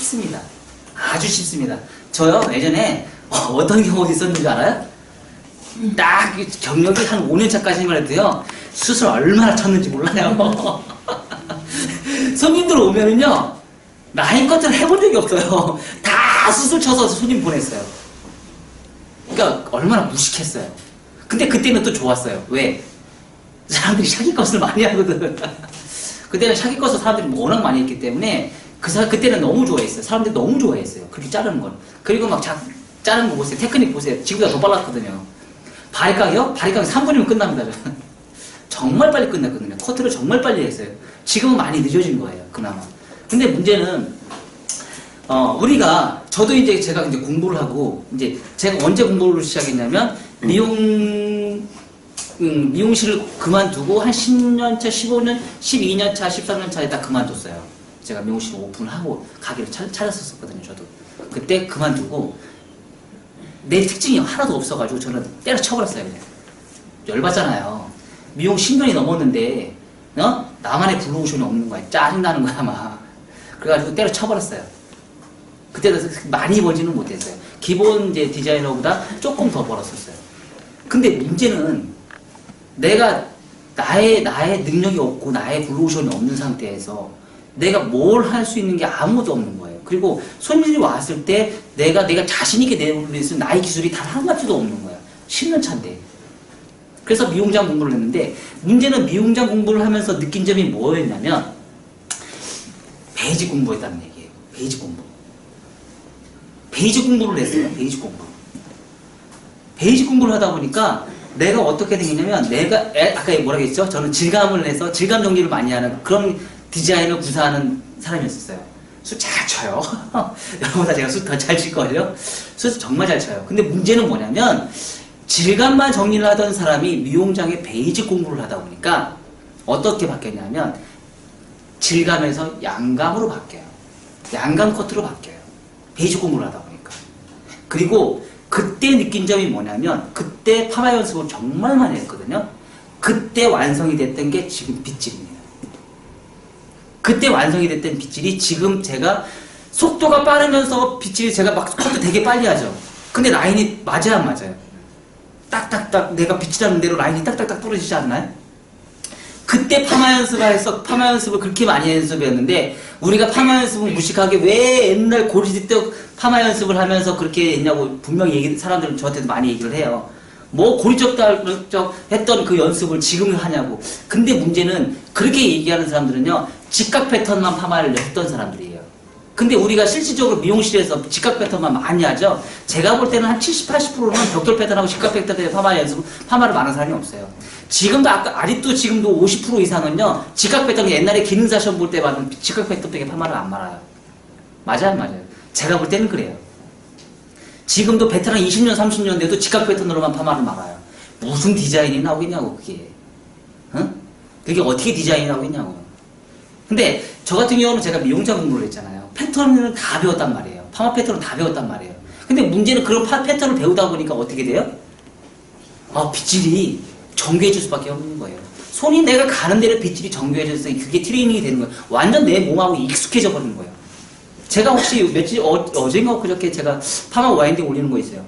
쉽습니다. 아주 쉽습니다. 저요 예전에 어떤 경우가 있었는지 알아요? 딱 경력이 한 5년차까지만 해도요 수술 얼마나 쳤는지 몰라요. 손님들 오면은요 나이 것을 해본 적이 없어요. 다 수술 쳐서 손님 보냈어요. 그러니까 얼마나 무식했어요. 근데 그때는 또 좋았어요. 왜? 사람들이 샤기것을 많이 하거든. 그때는 샤기것을 사람들이 워낙 많이 했기 때문에 그때는 너무 좋아했어요. 사람들이 너무 좋아했어요. 그렇게 자르는 걸. 그리고 막 자르는 거 보세요. 테크닉 보세요. 지금보다 더 빨랐거든요. 바리깡이요? 바리깡이 3분이면 끝납니다. 정말 빨리 끝났거든요. 커트를 정말 빨리 했어요. 지금은 많이 늦어진 거예요. 그나마. 근데 문제는 우리가 저도 이제 제가 이제 공부를 하고 이제 제가 언제 공부를 시작했냐면 미용실을 그만두고 한 10년차, 15년, 12년차, 13년차에 딱 그만뒀어요. 제가 미용실 오픈을 하고 가게를 차렸었거든요. 저도 그때 그만두고 내 특징이 하나도 없어가지고 저는 때려쳐버렸어요. 그냥 열받잖아요. 미용 10년이 넘었는데 나만의 블루오션이 없는 거야. 짜증나는 거야 막. 그래가지고 때려쳐버렸어요. 그때도 많이 벌지는 못했어요. 기본 이제 디자이너보다 조금 더 벌었었어요. 근데 문제는 내가 나의 능력이 없고 나의 블루오션이 없는 상태에서 내가 뭘 할 수 있는 게 아무도 없는 거예요. 그리고 손님이 왔을 때 내가 자신있게 내놓을 수 있는 나의 기술이 단 한 가지도 없는 거야. 10년 차인데. 그래서 미용장 공부를 했는데 문제는 미용장 공부를 하면서 느낀 점이 뭐였냐면 베이직 공부했다는 얘기예요. 베이직 공부. 베이직 공부를 했어요. 베이직 공부. 베이직 공부를 하다 보니까 내가 어떻게 되겠냐면 내가 아까 뭐라고 했죠? 저는 질감을 내서 질감 정리를 많이 하는 그런 디자인을 구사하는 사람이었어요. 술 잘 쳐요. 여러분보다 제가 술 더 잘 칠걸요? 술 정말 잘 쳐요. 근데 문제는 뭐냐면 질감만 정리를 하던 사람이 미용장에 베이직 공부를 하다 보니까 어떻게 바뀌었냐면 질감에서 양감으로 바뀌어요. 양감 커트로 바뀌어요. 베이직 공부를 하다 보니까. 그리고 그때 느낀 점이 뭐냐면 그때 파마 연습을 정말 많이 했거든요. 그때 완성이 됐던 게 지금 빗질입니다. 그때 완성이 됐던 빗질이 지금 제가 속도가 빠르면서 빗질이 제가 막 커트 되게 빨리 하죠. 근데 라인이 맞아요 안 맞아요? 딱딱딱 내가 빗질하는 대로 라인이 딱딱딱 떨어지지 않나요? 그때 파마 연습을 그렇게 많이 연습했는데 우리가 파마 연습은 무식하게 왜 옛날 고리지 때 파마 연습을 하면서 그렇게 했냐고 분명히 사람들은 저한테도 많이 얘기를 해요. 뭐 고리적달적 했던 그 연습을 지금 하냐고. 근데 문제는 그렇게 얘기하는 사람들은요 직각 패턴만 파마를 했던 사람들이에요. 근데 우리가 실질적으로 미용실에서 직각 패턴만 많이 하죠. 제가 볼 때는 한 70, 80%는 벽돌 패턴하고 직각 패턴에 파마를 많은 사람이 없어요. 지금도 아직도 지금도 50% 이상은요 직각 패턴 옛날에 기능사 시험 볼 때 받은 직각 패턴밖에 파마를 안 말아요. 맞아요, 맞아요. 제가 볼 때는 그래요. 지금도 베테랑 20년, 30년 돼도 직각 패턴으로만 파마를 말아요. 무슨 디자인이 나오겠냐고 그게. 응? 그게 어떻게 디자인이 나오겠냐고요. 근데 저 같은 경우는 제가 미용장 공부를 했잖아요. 패턴을 다 배웠단 말이에요. 파마 패턴을 다 배웠단 말이에요. 근데 문제는 그런 패턴을 배우다 보니까 어떻게 돼요? 빗질이 정교해질 수밖에 없는 거예요. 손이 내가 가는 대로 빗질이 정교해져서 그게 트레이닝이 되는 거예요. 완전 내 몸하고 익숙해져 버리는 거예요. 제가 혹시 어젠가 그저께 제가 파마 와인딩 올리는 거 있어요.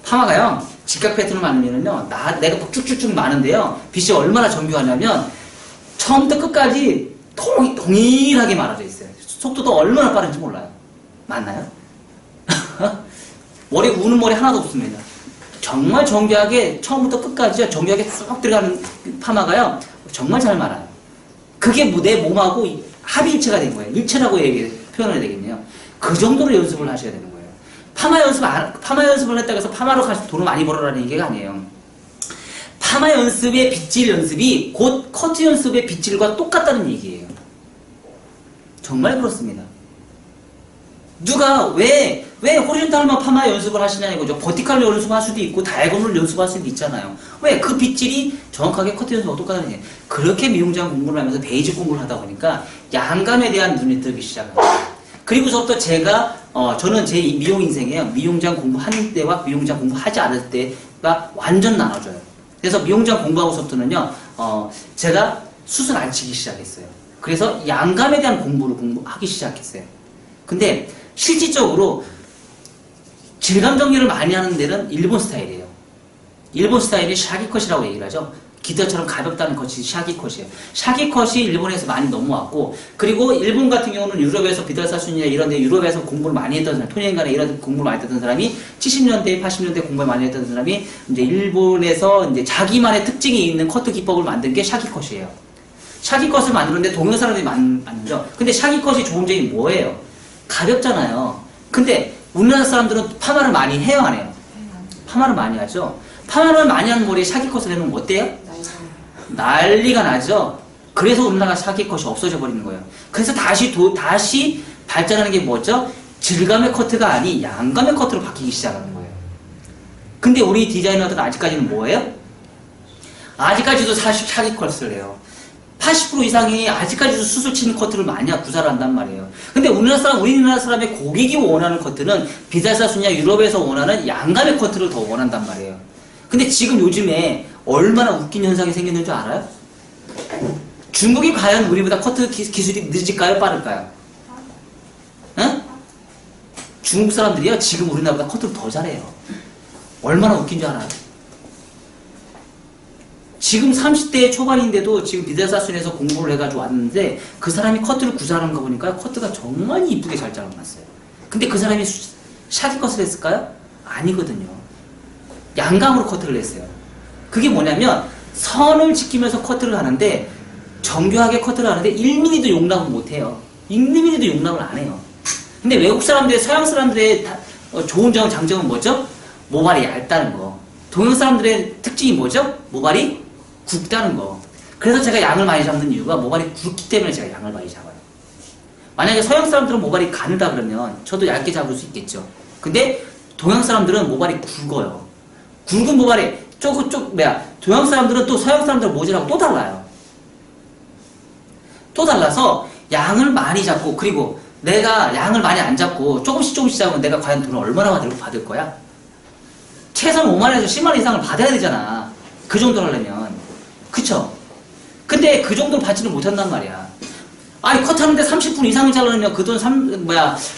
파마가요, 직각 패턴을 만들면은요, 내가 쭉쭉쭉 마는데요, 빗이 얼마나 정교하냐면, 처음부터 끝까지 동일하게 말아져 있어요. 속도도 얼마나 빠른지 몰라요. 맞나요? 우는 머리 하나도 없습니다. 정말 정교하게, 처음부터 끝까지 정교하게 쏙 들어가는 파마가요, 정말 잘 말아요. 그게 내 몸하고 합일체가 된 거예요. 일체라고 표현해야 되겠네요. 그 정도로 연습을 하셔야 되는 거예요. 파마 연습을 했다고 해서 파마로 가서 돈을 많이 벌어라는 얘기가 아니에요. 파마 연습의 빗질 연습이 곧 커트 연습의 빗질과 똑같다는 얘기예요. 정말 그렇습니다. 누가 왜 호리존탈만 파마 연습을 하시냐 이거죠. 버티칼로 연습할 수도 있고 다이아곤으로 연습할 수도 있잖아요. 왜? 그 빗질이 정확하게 커트 연습과 똑같다는 얘기예요. 그렇게 미용장 공부를 하면서 베이직 공부를 하다 보니까 양감에 대한 눈이 뜨기 시작합니다. 그리고서부터 저는 제 미용 인생에요. 미용장 공부하는 때와 미용장 공부하지 않을 때가 완전 나눠져요. 그래서 미용장 공부하고서부터는요, 제가 수술 안 치기 시작했어요. 그래서 양감에 대한 공부를 하기 시작했어요. 근데 실질적으로 질감 정리를 많이 하는 데는 일본 스타일이에요. 일본 스타일이 샤기컷이라고 얘기를 하죠. 기타처럼 가볍다는 컷이 샤기컷이에요. 샤기컷이 일본에서 많이 넘어왔고, 그리고 일본 같은 경우는 유럽에서 비달사순이나 이런 데 유럽에서 공부를 많이 했던 사람, 토니엔간에 이런 공부를 많이 했던 사람이 70년대, 80년대 공부를 많이 했던 사람이 이제 일본에서 이제 자기만의 특징이 있는 커트 기법을 만든 게 샤기컷이에요. 샤기컷을 만드는데 동양 사람들이 만들죠. 근데 샤기컷이 좋은 점이 뭐예요? 가볍잖아요. 근데 우리나라 사람들은 파마를 많이 해요, 안 해요? 파마를 많이 하죠. 파마를 많이 하는 머리에 샤기컷을 해놓으면 어때요? 난리가 나죠. 그래서 우리나라 샤기컷이 없어져 버리는 거예요. 그래서 다시 발전하는 게 뭐죠? 질감의 커트가 아닌 양감의 커트로 바뀌기 시작하는 거예요. 근데 우리 디자이너들은 아직까지는 뭐예요? 아직까지도 샤기컷을 해요. 80% 이상이 아직까지도 수술 치는 커트를 많이 구사를 한단 말이에요. 근데 우리나라 사람의 고객이 원하는 커트는 비달사순이나 유럽에서 원하는 양감의 커트를 더 원한단 말이에요. 근데 지금 요즘에 얼마나 웃긴 현상이 생겼는 줄 알아요? 중국이 과연 우리보다 커트 기술이 늦을까요? 빠를까요? 응? 중국 사람들이요, 지금 우리나라보다 커트를 더 잘해요. 얼마나 웃긴 줄 알아요? 지금 30대 초반인데도 지금 비달사순에서 공부를 해가지고 왔는데 그 사람이 커트를 구사하는 거 보니까 커트가 정말 이쁘게 잘 잘라놨어요. 근데 그 사람이 샤기컷을 했을까요? 아니거든요. 양감으로 커트를 했어요. 그게 뭐냐면 선을 지키면서 커트를 하는데 정교하게 커트를 하는데 1mm도 용납을 못해요. 1mm도 용납을 안 해요. 근데 외국 사람들의 서양 사람들의 좋은 점, 장점은 뭐죠? 모발이 얇다는 거. 동양 사람들의 특징이 뭐죠? 모발이 굵다는 거. 그래서 제가 양을 많이 잡는 이유가 모발이 굵기 때문에 제가 양을 많이 잡아요. 만약에 서양 사람들은 모발이 가늘다 그러면 저도 얇게 잡을 수 있겠죠. 근데 동양 사람들은 모발이 굵어요. 굵은 모발에 동양 사람들은 또 서양 사람들 모질하고 또 달라요. 또 달라서 양을 많이 잡고, 그리고 내가 양을 많이 안 잡고 조금씩 잡으면 내가 과연 돈을 얼마나 받을 거야? 최소한 5만원에서 10만원 이상을 받아야 되잖아. 그 정도 하려면. 그쵸? 근데 그 정도 받지는 못한단 말이야. 아니, 컷하는데 30분 이상을 잘라내면 그 돈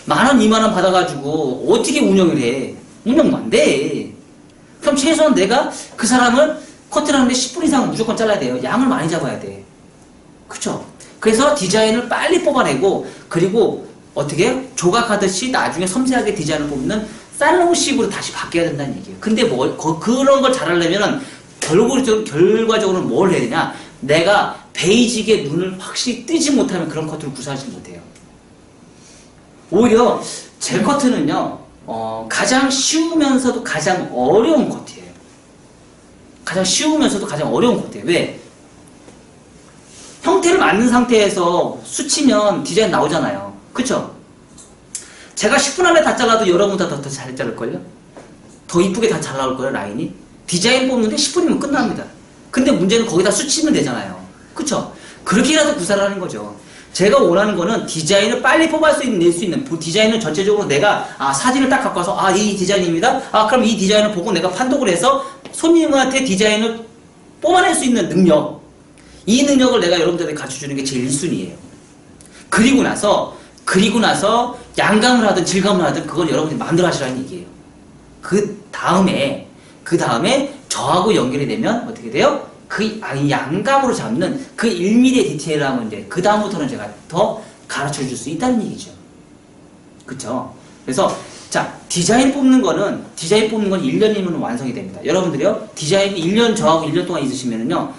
만원, 2만원 받아가지고 어떻게 운영을 해? 운영도 안 돼. 그럼 최소한 내가 그 사람을 커트를 하는데 10분 이상은 무조건 잘라야 돼요. 양을 많이 잡아야 돼. 그쵸? 그래서 디자인을 빨리 뽑아내고, 그리고 어떻게 조각하듯이 나중에 섬세하게 디자인을 뽑는 살롱식으로 다시 바뀌어야 된다는 얘기예요. 근데 그런 걸 잘하려면은 결과적으로는 뭘 해야 되냐? 내가 베이직에 눈을 확실히 뜨지 못하면 그런 커트를 구사하지 못해요. 오히려 젤 커트는요, 가장 쉬우면서도 가장 어려운 커트예요. 가장 쉬우면서도 가장 어려운 커트예요. 왜? 형태를 맞는 상태에서 수치면 디자인 나오잖아요. 그쵸? 제가 10분 안에 다 잘라도 여러분보다 더 잘 자를걸요? 더 이쁘게 다 잘 나올걸요, 라인이? 디자인 뽑는데 10분이면 끝납니다. 근데 문제는 거기다 수치면 되잖아요. 그쵸? 그렇게라도 구사를 하는 거죠. 제가 원하는 거는 디자인을 빨리 낼 수 있는, 디자인을 전체적으로 내가, 사진을 딱 갖고 와서, 이 디자인입니다. 그럼 이 디자인을 보고 내가 판독을 해서 손님한테 디자인을 뽑아낼 수 있는 능력. 이 능력을 내가 여러분들에게 갖춰주는 게 제일 1순위예요. 그리고 나서 양감을 하든 질감을 하든 그건 여러분들이 마음대로 하시라는 얘기예요. 그 다음에 저하고 연결이 되면 어떻게 돼요? 그 양감으로 잡는 그 1mm의 디테일을 하면 이제 그 다음부터는 제가 더 가르쳐 줄 수 있다는 얘기죠. 그쵸? 그래서 디자인 뽑는 건 1년이면 완성이 됩니다. 여러분들이요, 저하고 1년 동안 있으시면은요,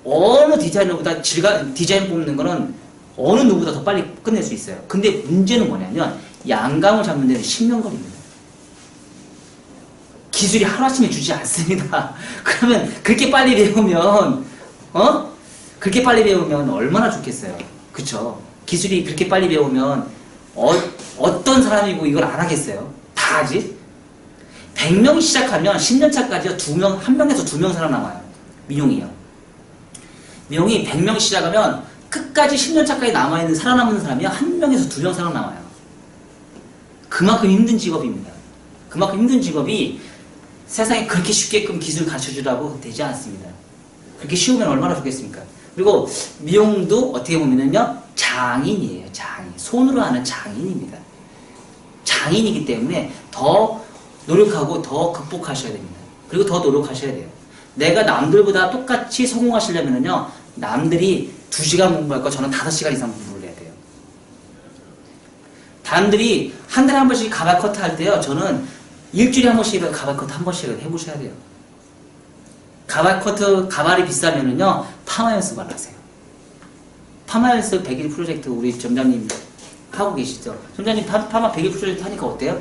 어느 디자이너보다 디자인 뽑는 거는 어느 누구보다 더 빨리 끝낼 수 있어요. 근데 문제는 뭐냐면 양감을 잡는 데는 10년 걸립니다. 기술이 하루아침에 주지 않습니다. 그러면 그렇게 빨리 배우면 얼마나 좋겠어요. 그쵸? 기술이 그렇게 빨리 배우면 어떤 사람이고 이걸 안 하겠어요? 다 하지? 100명 시작하면 10년 차까지 1명에서 2명 살아남아요. 미용이요. 미용이 100명 시작하면 끝까지 10년 차까지 살아남는 사람이 1명에서 2명 살아남아요. 그만큼 힘든 직업입니다. 그만큼 힘든 직업이 세상에 그렇게 쉽게끔 기술 가르쳐주라고 되지 않습니다. 그렇게 쉬우면 얼마나 좋겠습니까? 그리고 미용도 어떻게 보면은요, 장인이에요. 장인. 손으로 하는 장인입니다. 장인이기 때문에 더 노력하고 더 극복하셔야 됩니다. 그리고 더 노력하셔야 돼요. 내가 남들보다 똑같이 성공하시려면요, 남들이 2시간 공부할 거 저는 5시간 이상 공부를 해야 돼요. 남들이 한 달에 한 번씩 가발 커트 할 때요, 저는 일주일에 한 번씩 가발 커트 한 번씩 해보셔야 돼요. 가발 커트, 가발이 비싸면은요, 파마 연습을 하세요. 파마 연습 100일 프로젝트 우리 점장님 하고 계시죠? 점장님 파마 100일 프로젝트 하니까 어때요?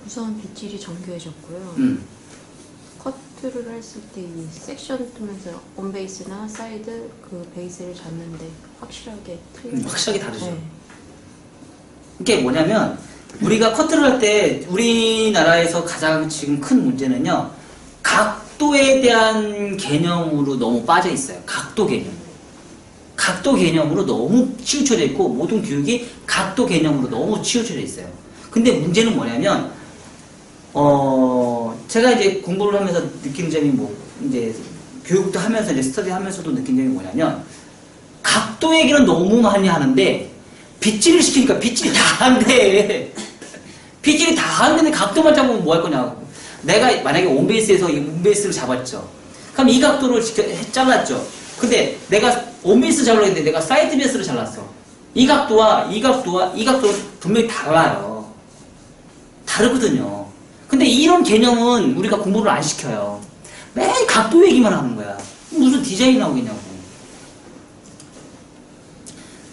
우선 빗질이 정교해졌고요. 커트를 했을 때 이 섹션 뜨면서 온베이스나 사이드 그 베이스를 잡는데 확실하게 틀려요. 확실하게 다르죠. 네. 이게 뭐냐면 우리가 커트를 할 때 우리나라에서 가장 지금 큰 문제는요, 각도에 대한 개념으로 너무 빠져 있어요. 각도 개념. 각도 개념으로 너무 치우쳐져 있고 모든 교육이 각도 개념으로 너무 치우쳐져 있어요. 근데 문제는 뭐냐면 제가 이제 공부를 하면서 느낀 점이 이제 교육도 하면서 이제 스터디 하면서도 느낀 점이 뭐냐면 각도 얘기는 너무 많이 하는데 빗질을 시키니까 빗질이 다 안 돼. 빗질이 다 안 되는데 각도만 잡으면 뭐 할 거냐고. 내가 만약에 온베이스에서 이 온베이스를 잡았죠. 그럼 이 각도를 잘랐죠. 근데 내가 온베이스 잡으려고 했는데 내가 사이드 베이스를 잘랐어. 이 각도와 이 각도와 이 각도는 분명히 달라요. 다르거든요. 근데 이런 개념은 우리가 공부를 안 시켜요. 매일 각도 얘기만 하는 거야. 무슨 디자인 나오겠냐고.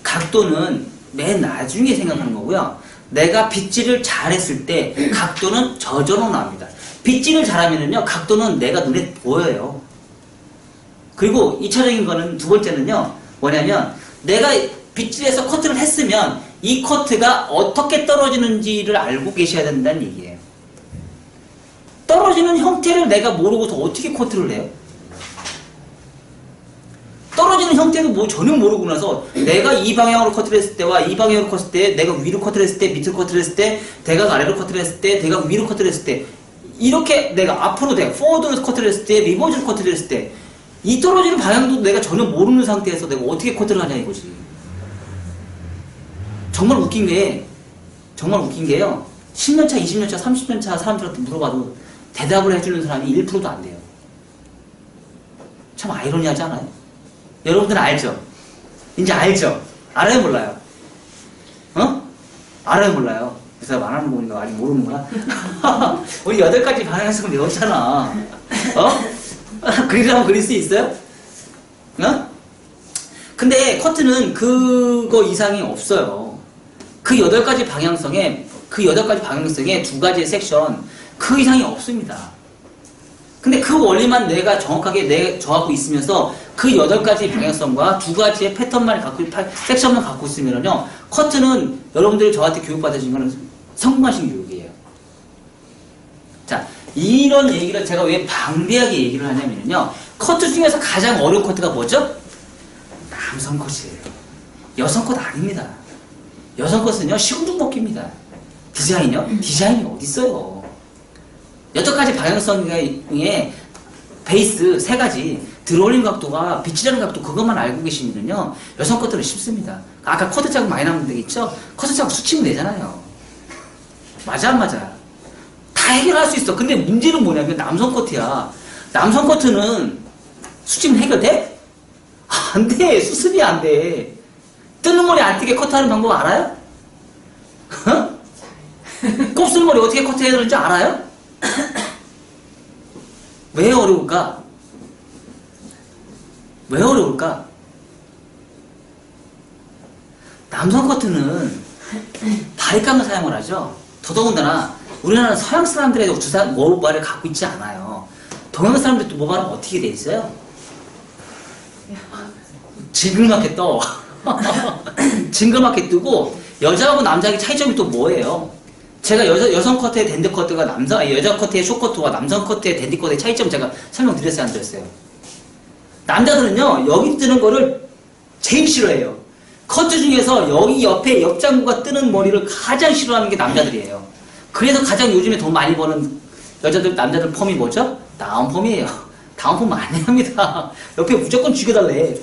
각도는 맨 나중에 생각하는 거고요. 내가 빗질을 잘했을 때 각도는 저절로 나옵니다. 빗질을 잘하면은요, 각도는 내가 눈에 보여요. 그리고 2차적인 거는, 두 번째는요, 뭐냐면 내가 빗질해서 커트를 했으면 이 커트가 어떻게 떨어지는지를 알고 계셔야 된다는 얘기예요. 떨어지는 형태를 내가 모르고서 어떻게 커트를 해요? 떨어지는 형태도 뭐 전혀 모르고 나서 내가 이 방향으로 커트를 했을 때와 이 방향으로 커트를 했을 때, 내가 위로 커트를 했을 때, 밑으로 커트를 했을 때, 대각 아래로 커트를 했을 때, 대각 위로 커트를 했을 때, 이렇게 내가 앞으로 내가 포워드로 커트를 했을 때, 리버스로 커트를 했을 때, 이 떨어지는 방향도 내가 전혀 모르는 상태에서 내가 어떻게 커트를 하냐 이거지. 정말 웃긴 게요. 10년차, 20년차, 30년차 사람들한테 물어봐도 대답을 해주는 사람이 1%도 안 돼요. 참 아이러니하지 않아요? 여러분들은 알죠? 이제 알죠? 알아요, 몰라요? 알아요, 몰라요? 그래서 말하는 거 보니까 아직 모르는구나. 우리 8가지 방향성을 외웠잖아. 그리라면 그릴 수 있어요? 근데 커트는 그거 이상이 없어요. 그 8가지 방향성에 2가지의 섹션, 그 이상이 없습니다. 근데 그 원리만 내가 정확하게 정하고 있으면서 그 8가지 방향성과 2가지의 패턴만 섹션만 갖고 있으면요, 커트는 여러분들이 저한테 교육받으신 거는 성공하신 교육이에요. 자, 이런 얘기를 제가 왜 방대하게 얘기를 하냐면요, 커트 중에서 가장 어려운 커트가 뭐죠? 남성 컷이에요. 여성 컷 아닙니다. 여성 컷은요, 시궁둥먹기입니다. 디자인이 어딨어요. 8가지 방향성의 베이스 3가지, 들어올린 각도가 빗질하는 각도, 그것만 알고 계시면요, 여성 컷들은 쉽습니다. 아까 커트 자국 많이 나면 되겠죠? 커트 자국 수치면 되잖아요. 맞아, 안 맞아? 다 해결할 수 있어. 근데 문제는 뭐냐면 남성 커트야. 남성 커트는 수치면 해결돼? 안 돼. 수습이 안 돼. 뜨는 머리 안 뜨게 커트하는 방법 알아요? 곱슬머리 어떻게 커트해야 되는지 알아요? 왜 어려울까? 왜 어려울까? 남성 커트는 바리감을 사용을 하죠. 더더군다나 우리나라는 서양 사람들의 모발을 갖고 있지 않아요. 동양 사람들도 모발은 어떻게 돼 있어요? 징글맣게 떠. 징글맣게 뜨고, 여자하고 남자의 차이점이 또 뭐예요? 제가 여성 커트의 댄디 커트가 여자 커트의 숏 커트와 남성 커트의 댄디 커트의 차이점 제가 설명드렸어요, 안 드렸어요? 남자들은요, 여기 뜨는 거를 제일 싫어해요. 커트 중에서 여기 옆에 옆장구가 뜨는 머리를 가장 싫어하는 게 남자들이에요. 그래서 가장 요즘에 돈 많이 버는 남자들 펌이 뭐죠? 다운펌이에요. 다운펌 많이 합니다. 옆에 무조건 죽여달래.